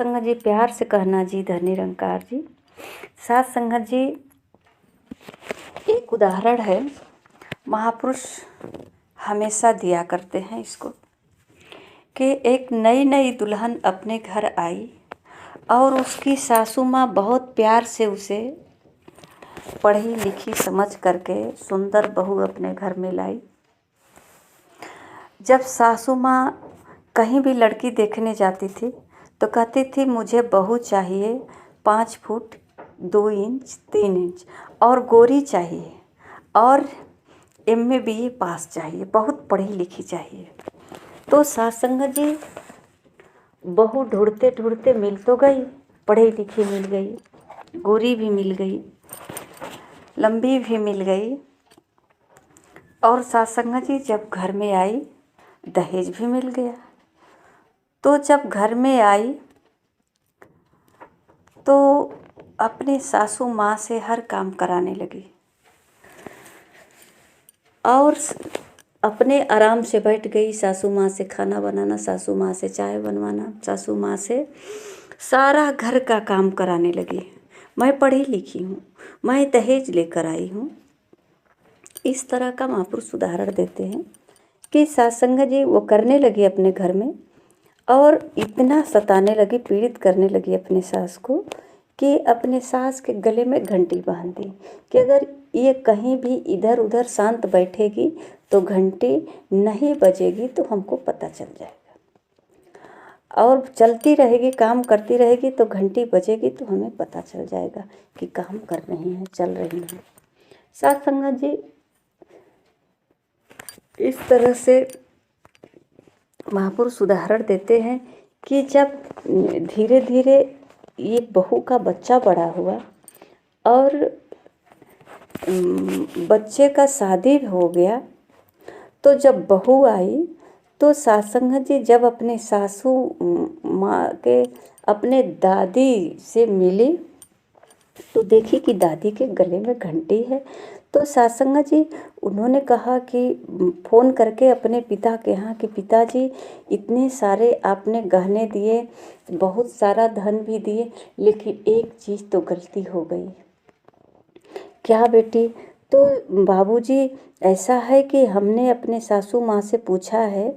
संगत जी प्यार से कहना जी, धन निरंकार जी। साथ संगत जी एक उदाहरण है, महापुरुष हमेशा दिया करते हैं इसको, कि एक नई नई दुल्हन अपने घर आई और उसकी सासू माँ बहुत प्यार से उसे पढ़ी लिखी समझ करके सुंदर बहू अपने घर में लाई। जब सासू माँ कहीं भी लड़की देखने जाती थी तो कहती थी मुझे बहू चाहिए 5 फुट 2 इंच 3 इंच और गोरी चाहिए और MA BA पास चाहिए, बहुत पढ़ी लिखी चाहिए। तो सास संगत जी बहू ढूंढते ढूंढते मिल तो गई, पढ़ी लिखी मिल गई, गोरी भी मिल गई, लंबी भी मिल गई। और सास संगत जी जब घर में आई दहेज भी मिल गया। तो जब घर में आई तो अपने सासू माँ से हर काम कराने लगी और अपने आराम से बैठ गई। सासू माँ से खाना बनाना, सासू माँ से चाय बनवाना, सासू माँ से सारा घर का काम कराने लगी। मैं पढ़ी लिखी हूँ, मैं दहेज लेकर आई हूँ। इस तरह का महापुरुष उदाहरण देते हैं कि सास संगत जी वो करने लगी अपने घर में और इतना सताने लगी, पीड़ित करने लगी अपने सास को कि अपने सास के गले में घंटी बांध दी कि अगर ये कहीं भी इधर उधर शांत बैठेगी तो घंटी नहीं बजेगी तो हमको पता चल जाएगा, और चलती रहेगी काम करती रहेगी तो घंटी बजेगी तो हमें पता चल जाएगा कि काम कर रही हैं, चल रही हैं। साथ संगत जी इस तरह से महापुरुष उदाहरण देते हैं कि जब धीरे धीरे ये बहू का बच्चा बड़ा हुआ और बच्चे का शादी हो गया, तो जब बहू आई तो सास संगत जी जब अपने सासू माँ के अपने दादी से मिली तो देखी कि दादी के गले में घंटी है। तो सास संगत जी उन्होंने कहा कि फ़ोन करके अपने पिता के यहाँ कि पिताजी इतने सारे आपने गहने दिए, बहुत सारा धन भी दिए, लेकिन एक चीज़ तो गलती हो गई। क्या बेटी? तो बाबूजी ऐसा है कि हमने अपने सासू माँ से पूछा है,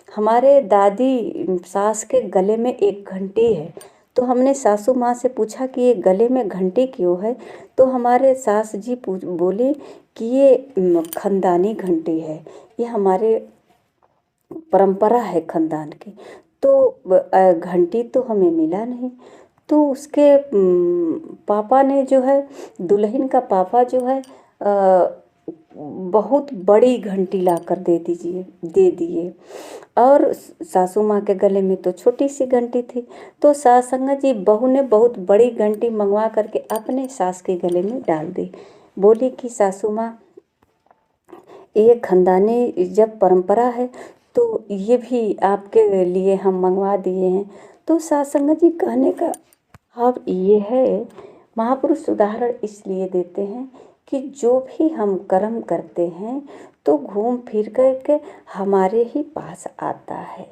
हमारे दादी सास के गले में एक घंटी है। तो हमने सासू माँ से पूछा कि ये गले में घंटी क्यों है? तो हमारे सास जी बोली कि ये ख़ानदानी घंटी है, ये हमारे परंपरा है ख़ानदान की। तो घंटी तो हमें मिला नहीं। तो उसके पापा ने जो है, दुल्हन का पापा जो है बहुत बड़ी घंटी लाकर दे दिए और सासू माँ के गले में तो छोटी सी घंटी थी। तो सास संगत जी बहू ने बहुत बड़ी घंटी मंगवा करके अपने सास के गले में डाल दी। बोली कि सासू माँ ये ख़ानदानी जब परंपरा है तो ये भी आपके लिए हम मंगवा दिए हैं। तो सास संगत जी कहने का अब ये है, महापुरुष उदाहरण इसलिए देते हैं कि जो भी हम कर्म करते हैं तो घूम फिर करके हमारे ही पास आता है।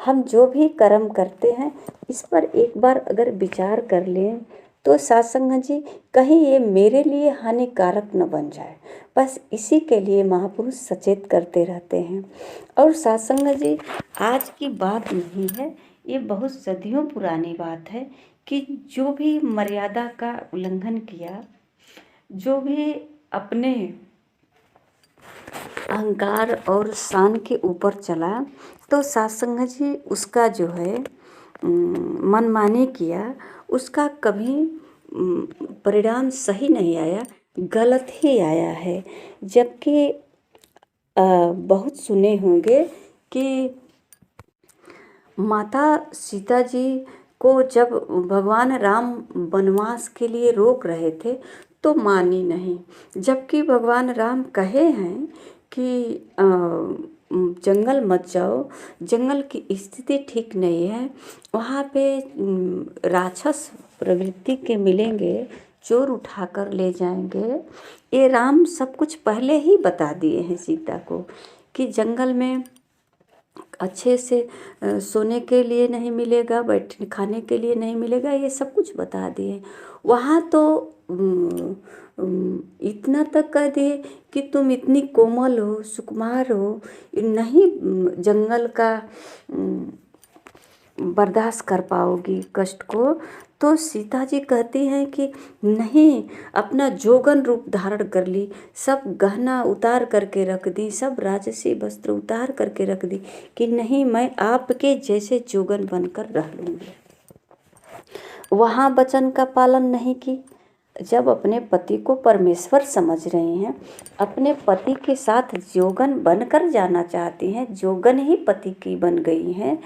हम जो भी कर्म करते हैं इस पर एक बार अगर विचार कर लें तो साथ संगत जी कहीं ये मेरे लिए हानिकारक न बन जाए, बस इसी के लिए महापुरुष सचेत करते रहते हैं। और साथ संगत जी आज की बात नहीं है, ये बहुत सदियों पुरानी बात है कि जो भी मर्यादा का उल्लंघन किया, जो भी अपने अहंकार और शान के ऊपर चला, तो साथ संगत जी उसका जो है मनमानी किया, उसका कभी परिणाम सही नहीं आया, गलत ही आया है। जबकि बहुत सुने होंगे कि माता सीता जी को जब भगवान राम वनवास के लिए रोक रहे थे तो मानी नहीं, जबकि भगवान राम कहे हैं कि जंगल मत जाओ, जंगल की स्थिति ठीक नहीं है, वहाँ पे राक्षस प्रवृत्ति के मिलेंगे, चोर उठाकर ले जाएंगे। ये राम सब कुछ पहले ही बता दिए हैं सीता को कि जंगल में अच्छे से सोने के लिए नहीं मिलेगा, बैठने खाने के लिए नहीं मिलेगा, ये सब कुछ बता दिए। वहाँ तो इतना तक कह दिए कि तुम इतनी कोमल हो, सुकुमार हो, नहीं जंगल का बर्दाश्त कर पाओगी कष्ट को। तो सीता जी कहती हैं कि नहीं, अपना जोगन रूप धारण कर ली, सब गहना उतार करके रख दी, सब राजसी वस्त्र उतार करके रख दी कि नहीं, मैं आपके जैसे जोगन बनकर रह लूँगी। वहाँ वचन का पालन नहीं की। जब अपने पति को परमेश्वर समझ रही हैं, अपने पति के साथ जोगन बनकर जाना चाहती हैं, जोगन ही पति की बन गई हैं,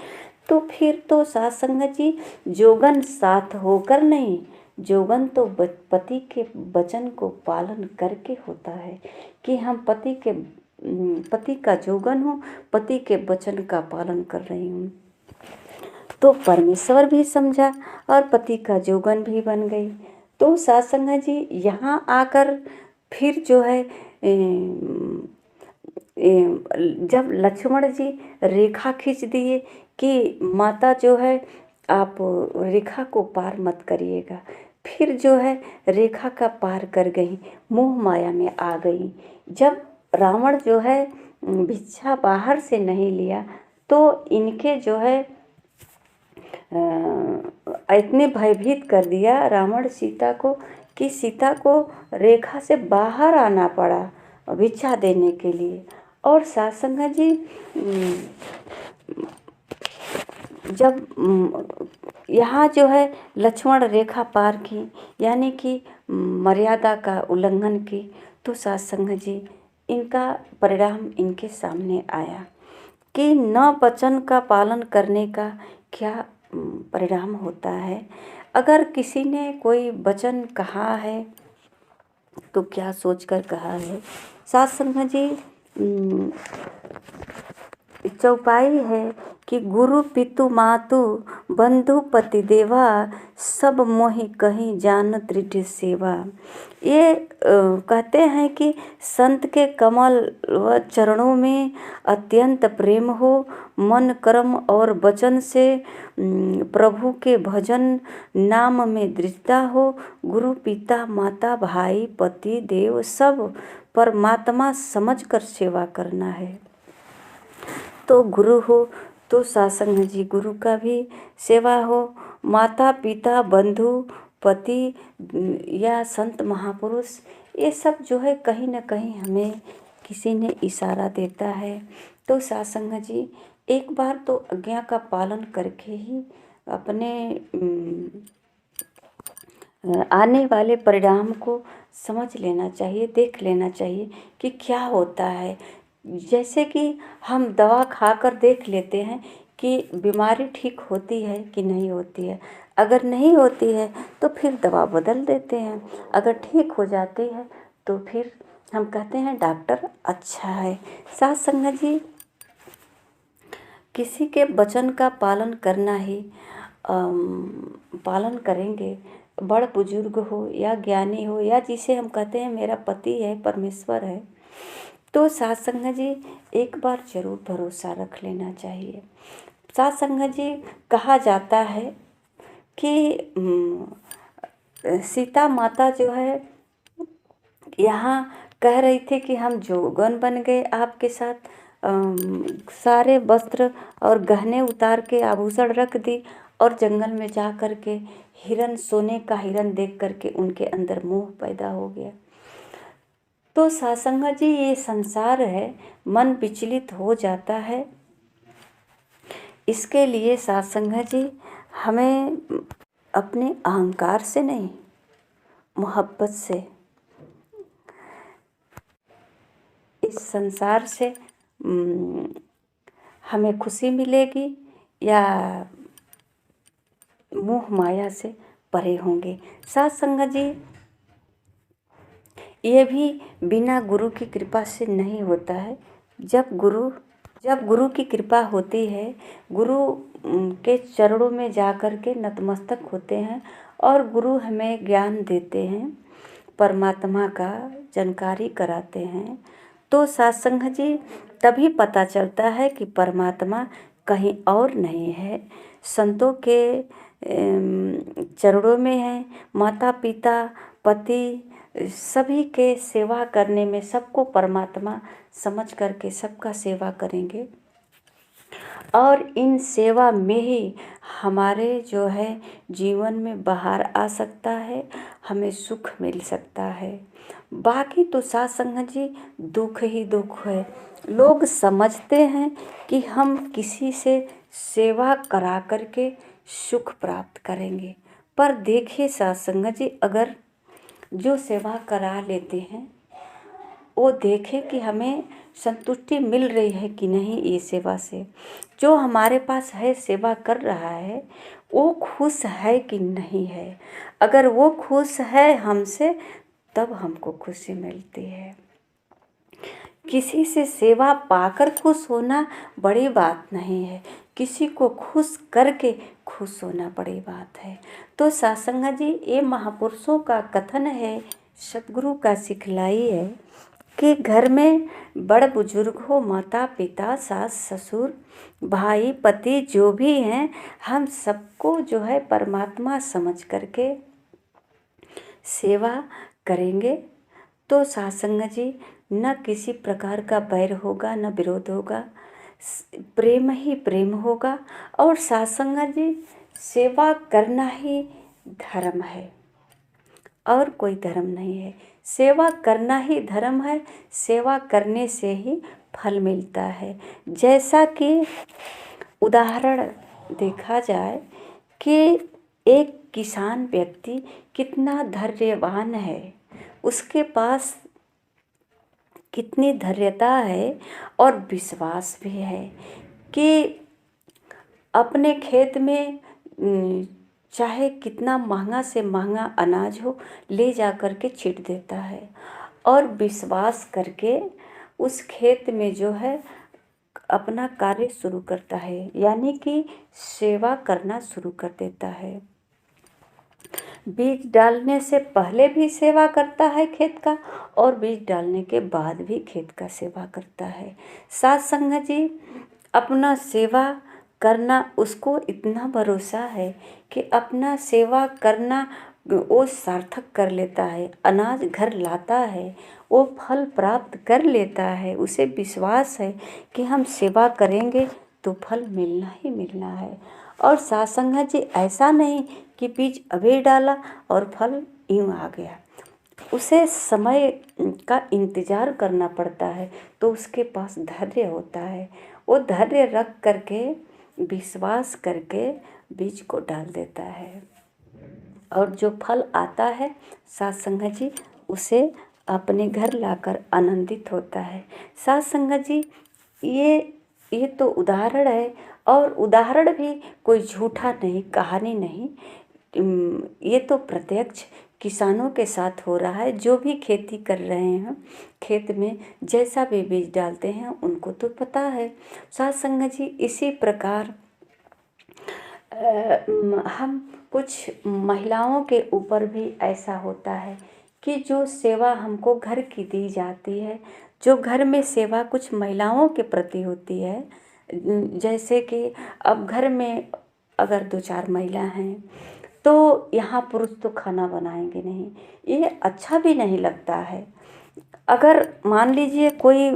तो फिर तो सास संगत जी जोगन साथ होकर नहीं, जोगन तो पति के वचन को पालन करके होता है कि हम पति का जोगन हूँ, पति के वचन का पालन कर रही हूँ। तो परमेश्वर भी समझा और पति का जोगन भी बन गई। तो सास संगत जी यहाँ आकर फिर जो है जब लक्ष्मण जी रेखा खींच दिए कि माता जो है आप रेखा को पार मत करिएगा, फिर जो है रेखा का पार कर गई, मोह माया में आ गई। जब रावण जो है भिक्षा बाहर से नहीं लिया तो इनके जो है इतने भयभीत कर दिया रावण सीता को कि सीता को रेखा से बाहर आना पड़ा भिक्षा देने के लिए। और सास संगत जी जब यहाँ जो है लक्ष्मण रेखा पार की, यानी कि मर्यादा का उल्लंघन की, तो सास संगत जी इनका परिणाम इनके सामने आया कि न वचन का पालन करने का क्या परिणाम होता है। अगर किसी ने कोई वचन कहा है तो क्या सोचकर कहा है। सास संगत जी चौपाई है कि गुरु पितु मातु बंधु पति देवा, सब मोहि कहीं जान दृढ़ सेवा। ये कहते हैं कि संत के कमल व चरणों में अत्यंत प्रेम हो, मन कर्म और वचन से प्रभु के भजन नाम में दृढ़ता हो, गुरु पिता माता भाई पति देव सब परमात्मा समझकर सेवा करना है। तो गुरु हो तो सास संगत जी गुरु का भी सेवा हो, माता पिता बंधु पति या संत महापुरुष, ये सब जो है कहीं ना कहीं हमें किसी ने इशारा देता है। तो सास संगत जी एक बार तो आज्ञा का पालन करके ही अपने आने वाले परिणाम को समझ लेना चाहिए, देख लेना चाहिए कि क्या होता है। जैसे कि हम दवा खाकर देख लेते हैं कि बीमारी ठीक होती है कि नहीं होती है। अगर नहीं होती है तो फिर दवा बदल देते हैं, अगर ठीक हो जाती है तो फिर हम कहते हैं डॉक्टर अच्छा है। सास संगत जी किसी के वचन का पालन करना ही पालन करेंगे, बड़ बुजुर्ग हो या ज्ञानी हो या जिसे हम कहते हैं मेरा पति है, परमेश्वर है, तो सास संगत जी एक बार जरूर भरोसा रख लेना चाहिए। सास संगत जी कहा जाता है कि सीता माता जो है यहाँ कह रही थी कि हम जोगन बन गए आपके साथ, सारे वस्त्र और गहने उतार के आभूषण रख दी और जंगल में जा कर के हिरन, सोने का हिरन देख करके उनके अंदर मोह पैदा हो गया। तो सास संगत जी ये संसार है, मन विचलित हो जाता है। इसके लिए सास संगत जी हमें अपने अहंकार से नहीं, मोहब्बत से, इस संसार से हमें खुशी मिलेगी या मोह माया से परे होंगे। सास संगत जी ये भी बिना गुरु की कृपा से नहीं होता है। जब गुरु की कृपा होती है, गुरु के चरणों में जा कर के नतमस्तक होते हैं और गुरु हमें ज्ञान देते हैं, परमात्मा का जानकारी कराते हैं। तो सास संगत जी तभी पता चलता है कि परमात्मा कहीं और नहीं है, संतों के चरणों में है। माता पिता पति सभी के सेवा करने में, सबको परमात्मा समझ करके सबका सेवा करेंगे और इन सेवा में ही हमारे जो है जीवन में बाहर आ सकता है, हमें सुख मिल सकता है। बाकी तो साथ संगत जी दुख ही दुख है। लोग समझते हैं कि हम किसी से सेवा करा करके सुख प्राप्त करेंगे, पर देखिए साथ संगत जी, अगर जो सेवा करा लेते हैं वो देखें कि हमें संतुष्टि मिल रही है कि नहीं। ये सेवा से जो हमारे पास है, सेवा कर रहा है, वो खुश है कि नहीं है। अगर वो खुश है हमसे, तब हमको खुशी मिलती है। किसी से सेवा पाकर खुश होना बड़ी बात नहीं है, किसी को खुश करके खुश होना बड़ी बात है। तो सत्संग जी, ये महापुरुषों का कथन है, सतगुरु का सिखलाई है कि घर में बड़ बुजुर्ग हो, माता पिता सास ससुर भाई पति जो भी हैं, हम सबको जो है परमात्मा समझ करके सेवा करेंगे तो सत्संग जी न किसी प्रकार का बैर होगा, न विरोध होगा, प्रेम ही प्रेम होगा। और सत्संग जी, सेवा करना ही धर्म है और कोई धर्म नहीं है। सेवा करना ही धर्म है, सेवा करने से ही फल मिलता है। जैसा कि उदाहरण देखा जाए कि एक किसान व्यक्ति कितना धैर्यवान है, उसके पास कितनी धैर्यता है और विश्वास भी है कि अपने खेत में चाहे कितना महंगा से महंगा अनाज हो, ले जा कर के छींट देता है और विश्वास करके उस खेत में जो है अपना कार्य शुरू करता है, यानी कि सेवा करना शुरू कर देता है। बीज डालने से पहले भी सेवा करता है खेत का और बीज डालने के बाद भी खेत का सेवा करता है। साथ संगत जी, अपना सेवा करना, उसको इतना भरोसा है कि अपना सेवा करना वो सार्थक कर लेता है, अनाज घर लाता है, वो फल प्राप्त कर लेता है। उसे विश्वास है कि हम सेवा करेंगे तो फल मिलना ही मिलना है। और सत्संग जी, ऐसा नहीं कि बीज अभी डाला और फल यूँ आ गया, उसे समय का इंतज़ार करना पड़ता है, तो उसके पास धैर्य होता है। वो धैर्य रख करके, विश्वास करके बीज को डाल देता है और जो फल आता है सत्संग जी, उसे अपने घर लाकर आनंदित होता है। सत्संग जी, ये तो उदाहरण है और उदाहरण भी कोई झूठा नहीं, कहानी नहीं, ये तो प्रत्यक्ष किसानों के साथ हो रहा है। जो भी खेती कर रहे हैं, खेत में जैसा भी बीज डालते हैं उनको तो पता है। सत्संग जी, इसी प्रकार हम कुछ महिलाओं के ऊपर भी ऐसा होता है कि जो सेवा हमको घर की दी जाती है, जो घर में सेवा कुछ महिलाओं के प्रति होती है, जैसे कि अब घर में अगर 2-4 महिला हैं तो यहाँ पुरुष तो खाना बनाएंगे नहीं, ये अच्छा भी नहीं लगता है। अगर मान लीजिए कोई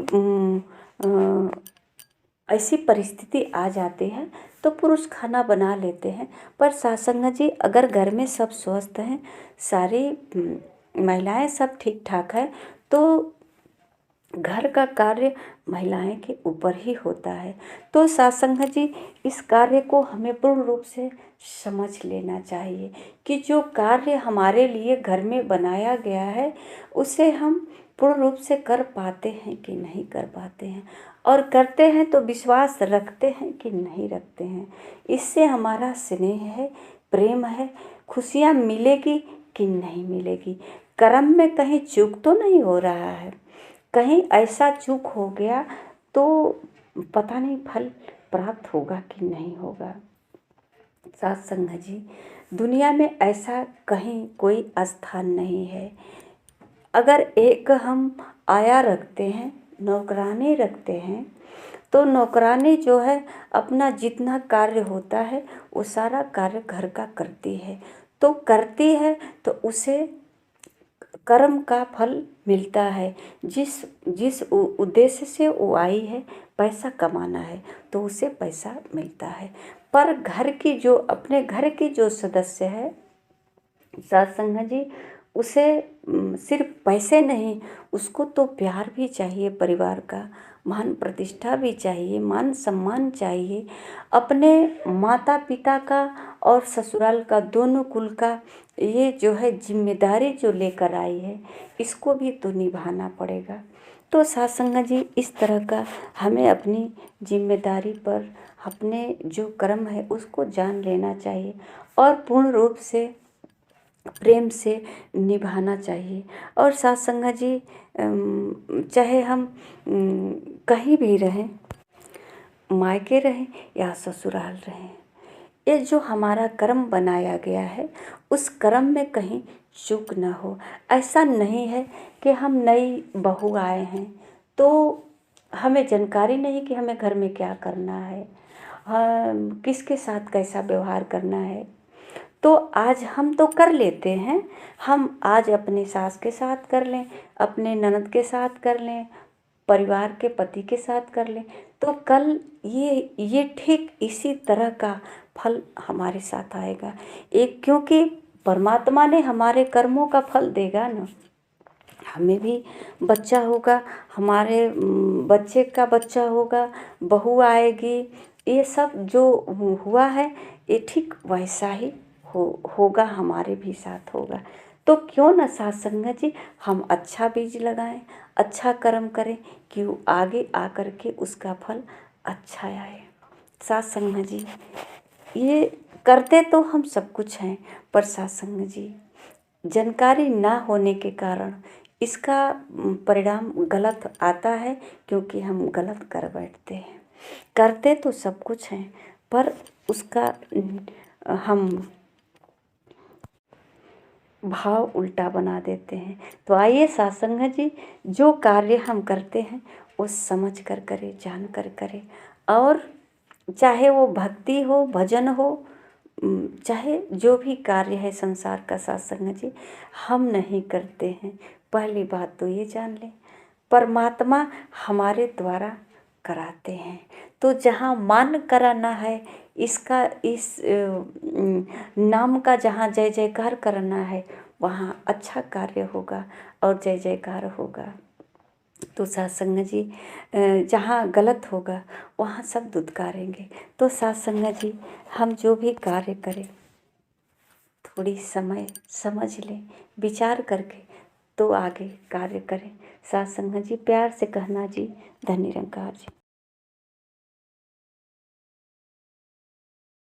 ऐसी परिस्थिति आ जाती है तो पुरुष खाना बना लेते हैं, पर सत्संग जी, अगर घर में सब स्वस्थ हैं, सारी महिलाएं सब ठीक ठाक है, तो घर का कार्य महिलाएं के ऊपर ही होता है। तो सत्संग जी, इस कार्य को हमें पूर्ण रूप से समझ लेना चाहिए कि जो कार्य हमारे लिए घर में बनाया गया है, उसे हम पूर्ण रूप से कर पाते हैं कि नहीं कर पाते हैं, और करते हैं तो विश्वास रखते हैं कि नहीं रखते हैं। इससे हमारा स्नेह है, प्रेम है, खुशियाँ मिलेगी कि नहीं मिलेगी, कर्म में कहीं चूक तो नहीं हो रहा है। कहीं ऐसा चूक हो गया तो पता नहीं फल प्राप्त होगा कि नहीं होगा। सत्संग जी, दुनिया में ऐसा कहीं कोई स्थान नहीं है। अगर एक हम आया रखते हैं नौकरानी रखते हैं तो नौकरानी जो है अपना जितना कार्य होता है वो सारा कार्य घर का करती है, तो करती है तो उसे कर्म का फल मिलता है। जिस जिस उद्देश्य से वो आई है, पैसा कमाना है, तो उसे पैसा मिलता है। पर घर की जो अपने घर की जो सदस्य है सास संग जी, उसे सिर्फ पैसे नहीं, उसको तो प्यार भी चाहिए, परिवार का मान प्रतिष्ठा भी चाहिए, मान सम्मान चाहिए, अपने माता पिता का और ससुराल का, दोनों कुल का ये जो है जिम्मेदारी जो लेकर आई है, इसको भी तो निभाना पड़ेगा। तो सास संग जी, इस तरह का हमें अपनी जिम्मेदारी पर अपने जो कर्म है उसको जान लेना चाहिए और पूर्ण रूप से प्रेम से निभाना चाहिए। और सास संग जी, चाहे हम कहीं भी रहें, मायके रहें या ससुराल रहें, ये जो हमारा कर्म बनाया गया है उस कर्म में कहीं चूक ना हो। ऐसा नहीं है कि हम नई बहू आए हैं तो हमें जानकारी नहीं कि हमें घर में क्या करना है, किसके साथ कैसा व्यवहार करना है। तो आज हम तो कर लेते हैं, हम आज अपने सास के साथ कर लें, अपने ननद के साथ कर लें, परिवार के पति के साथ कर लें, तो कल ये ठीक इसी तरह का फल हमारे साथ आएगा। एक क्योंकि परमात्मा ने हमारे कर्मों का फल देगा ना, हमें भी बच्चा होगा, हमारे बच्चे का बच्चा होगा, बहू आएगी, ये सब जो हुआ है ये ठीक वैसा ही होगा, हमारे भी साथ होगा। तो क्यों ना सास संगत जी हम अच्छा बीज लगाएं, अच्छा कर्म करें कि वो आगे आकर के उसका फल अच्छा आए। सास संगत जी, ये करते तो हम सब कुछ हैं, पर सास संगत जी जानकारी ना होने के कारण इसका परिणाम गलत आता है, क्योंकि हम गलत कर बैठते हैं। करते तो सब कुछ हैं पर उसका हम भाव उल्टा बना देते हैं। तो आइए सास संगत जी, जो कार्य हम करते हैं वो समझ कर करें, जान कर करें, और चाहे वो भक्ति हो, भजन हो, चाहे जो भी कार्य है संसार का, सास संगत जी हम नहीं करते हैं। पहली बात तो ये जान लें, परमात्मा हमारे द्वारा कराते हैं। तो जहाँ मान कराना है, इसका इस नाम का जहाँ जय जयकार करना है, वहाँ अच्छा कार्य होगा और जय जयकार होगा। तो सास संगत जी जहाँ गलत होगा वहाँ सब दुत्कारेंगे। तो सास संगत जी हम जो भी कार्य करें थोड़ी समय समझ लें, विचार करके तो आगे कार्य करें। सास संगत जी प्यार से कहना जी, धन्य निरंकार जी।